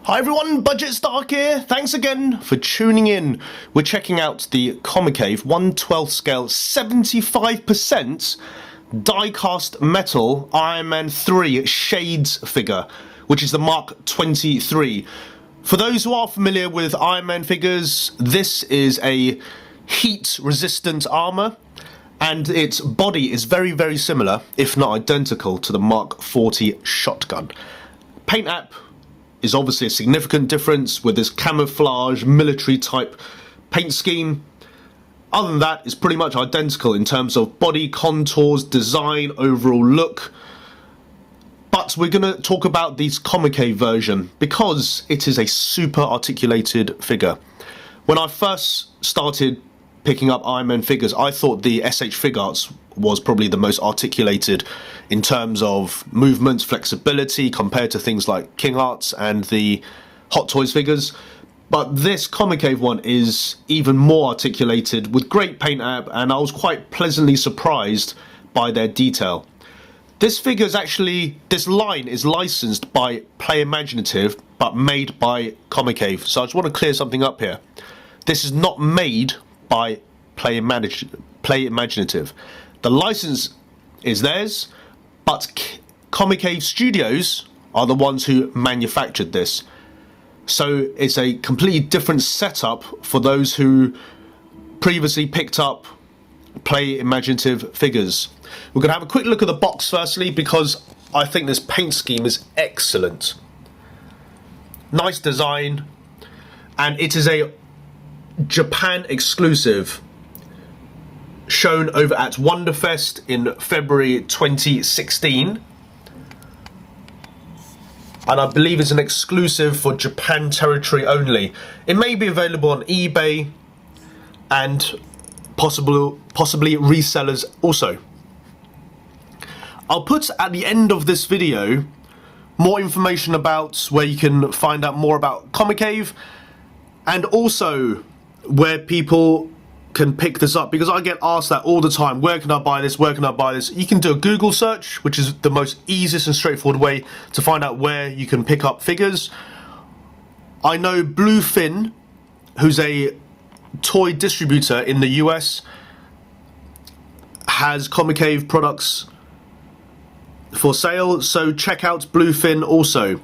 Hi everyone, Budget Stark here. Thanks again for tuning in. We're checking out the Comicave 1/12 scale 75% die-cast metal Iron Man 3 Shades figure, which is the Mark 23. For those who are familiar with Iron Man figures, this is a heat-resistant armor, and its body is very similar, if not identical, to the Mark 40 shotgun. Paint app is obviously a significant difference with this camouflage military type paint scheme. Other than that, it's pretty much identical in terms of body contours, design, overall look. But we're going to talk about the Comicave version because it is a super articulated figure. When I first started picking up Iron Man figures, I thought the SH Figuarts was probably the most articulated in terms of movements, flexibility, compared to things like King Arts and the Hot Toys figures. But this Comicave one is even more articulated with great paint app, and I was quite pleasantly surprised by their detail. This line is licensed by Play Imaginative, but made by Comicave. So I just want to clear something up here. This is not made by Play Imaginative. The license is theirs, but Comicave Studios are the ones who manufactured this. So it's a completely different setup for those who previously picked up Play Imaginative figures. We're going to have a quick look at the box firstly, because I think this paint scheme is excellent. Nice design, and it is a Japan exclusive shown over at Wonderfest in February 2016, and I believe it's an exclusive for Japan territory only. It may be available on eBay and possibly resellers also. I'll put at the end of this video more information about where you can find out more about Comicave, and also where people can pick this up, because I get asked that all the time. Where can I buy this? Where can I buy this? You can do a Google search, which is the most easiest and straightforward way to find out where you can pick up figures. I know Bluefin, who's a toy distributor in the US, has Comicave products for sale, so check out Bluefin also.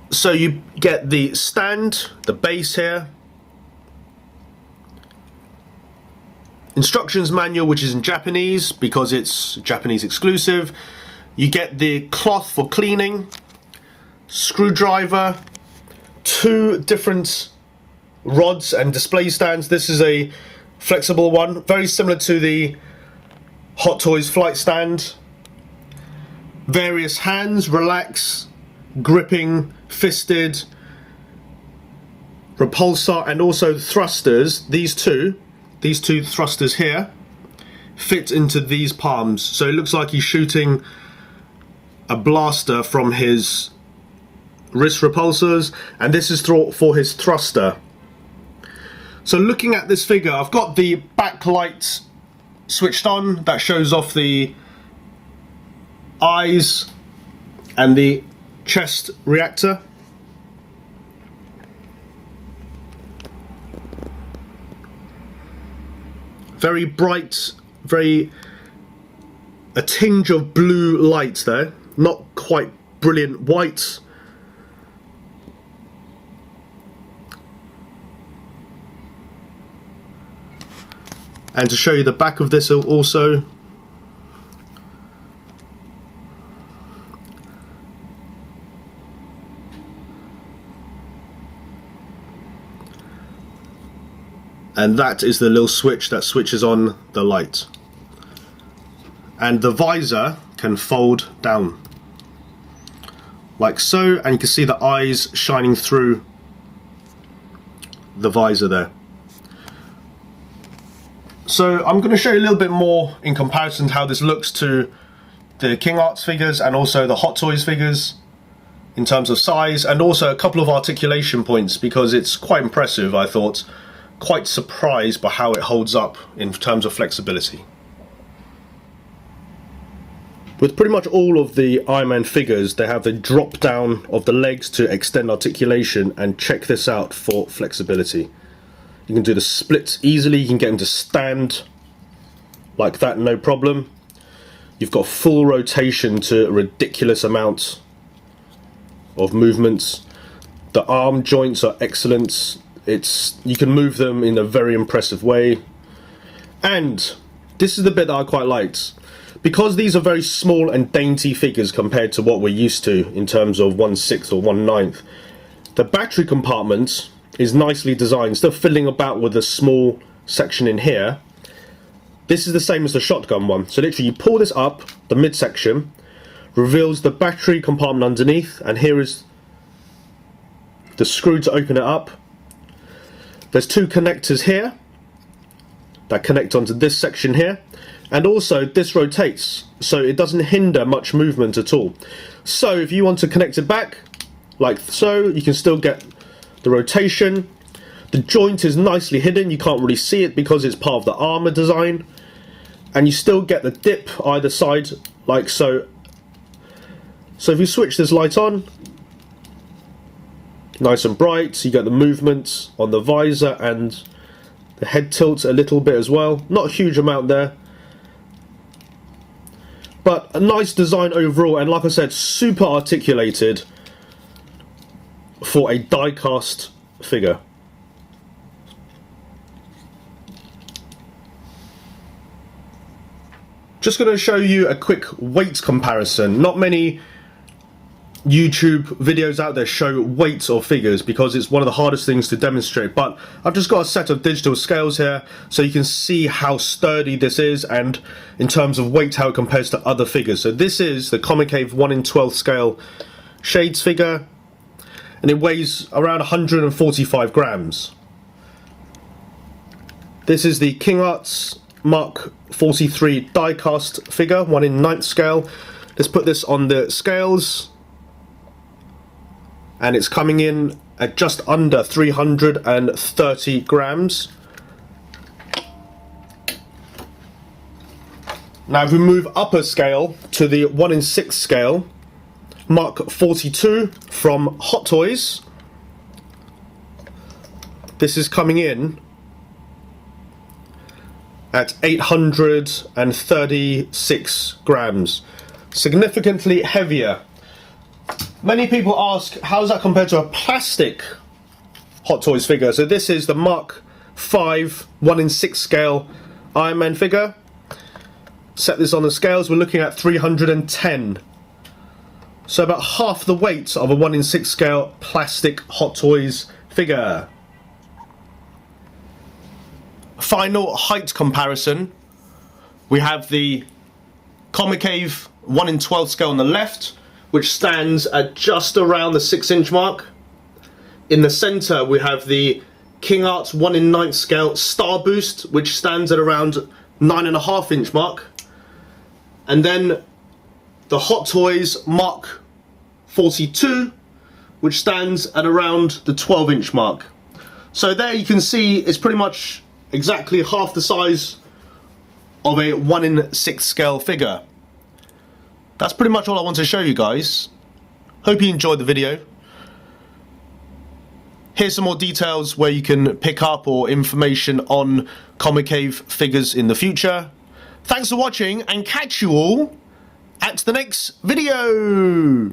So you get the stand, the base here, instructions manual, which is in Japanese because it's Japanese exclusive. You get the cloth for cleaning, screwdriver, 2 different rods and display stands. This is a flexible one, very similar to the Hot Toys flight stand. Various hands, relax, gripping, fisted, repulsor, and also thrusters. These two thrusters here fit into these palms, so it looks like he's shooting a blaster from his wrist repulsors, and this is for his thruster. So looking at this figure, I've got the backlight switched on. That shows off the eyes and the chest reactor. Very bright, a tinge of blue light there, not quite brilliant white. And to show you the back of this also, and that is the little switch that switches on the light. And the visor can fold down like so, and you can see the eyes shining through the visor there. So I'm going to show you a little bit more in comparison to how this looks to the King Arts figures and also the Hot Toys figures in terms of size, and also a couple of articulation points, because it's quite impressive, I thought. Quite surprised by how it holds up in terms of flexibility. With pretty much all of the Iron Man figures, they have a drop down of the legs to extend articulation, and check this out for flexibility. You can do the splits easily, you can get them to stand like that, no problem. You've got full rotation to a ridiculous amount of movements. The arm joints are excellent. You can move them in a very impressive way. And this is the bit that I quite liked. Because these are very small and dainty figures compared to what we're used to in terms of 1/6 or 1/9, the battery compartment is nicely designed. Instead of fiddling about with a small section in here, this is the same as the shotgun one. So literally you pull this up, the midsection reveals the battery compartment underneath, and here is the screw to open it up. There's two connectors here that connect onto this section here. And also this rotates, so it doesn't hinder much movement at all. So if you want to connect it back, like so, you can still get the rotation. The joint is nicely hidden, you can't really see it because it's part of the armor design. And you still get the dip either side, like so. So if you switch this light on, nice and bright, you get the movement on the visor, and the head tilts a little bit as well. Not a huge amount there. But a nice design overall, and like I said, super articulated for a die-cast figure. Just going to show you a quick weight comparison. Not many YouTube videos out there show weights of figures because it's one of the hardest things to demonstrate, but I've just got a set of digital scales here so you can see how sturdy this is, and in terms of weight how it compares to other figures. So this is the Comicave 1/12 scale Shades figure, and it weighs around 145 grams. This is the King Arts Mark 43 die-cast figure, 1/9 scale. Let's put this on the scales, and it's coming in at just under 330 grams. Now if we move up a scale to the 1/6 scale, Mark 42 from Hot Toys, this is coming in at 836 grams. Significantly heavier. Many people ask, how does that compare to a plastic Hot Toys figure? So this is the Mark 5 1/6 scale Iron Man figure. Set this on the scales, we're looking at 310. So about half the weight of a 1/6 scale plastic Hot Toys figure. Final height comparison. We have the Comicave 1/12 scale on the left, which stands at just around the 6-inch mark. In the center we have the King Arts 1/9 scale Star Boost, which stands at around 9.5-inch mark. And then the Hot Toys Mark 42, which stands at around the 12-inch mark. So there you can see it's pretty much exactly half the size of a 1/6 scale figure. That's pretty much all I want to show you guys. Hope you enjoyed the video. Here's some more details where you can pick up or information on Comicave figures in the future. Thanks for watching, and catch you all at the next video.